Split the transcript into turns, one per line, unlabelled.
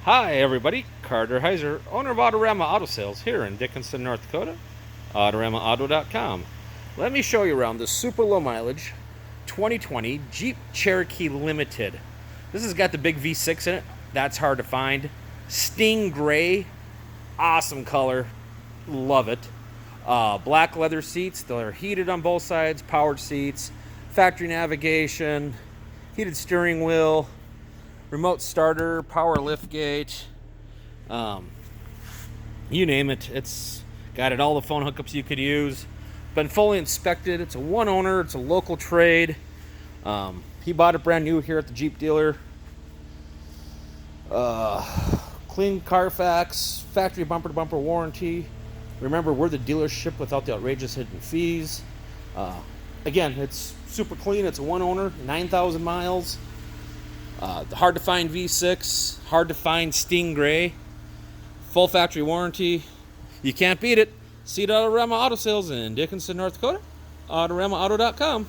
Hi everybody, Carter Heiser, owner of Autorama Auto Sales here in Dickinson, North Dakota, AutoramaAuto.com. Let me show you around this super low mileage 2020 Jeep Cherokee Limited. This has got the big V6 in it, that's hard to find. Sting Gray, awesome color, love it. Black leather seats, they're heated on both sides, powered seats, factory navigation, heated steering wheel, remote starter, power liftgate, you name it. It's got all the phone hookups you could use. Been fully inspected. It's a one owner. It's a local trade. He bought it brand new here at the Jeep dealer. Clean Carfax, factory bumper to bumper warranty. Remember, we're the dealership without the outrageous hidden fees. Again, it's super clean. It's a one owner, 9,000 miles. The hard to find V6, hard to find Sting Gray, full factory warranty. You can't beat it. See it at Autorama Auto Sales in Dickinson, North Dakota. AutoramaAuto.com.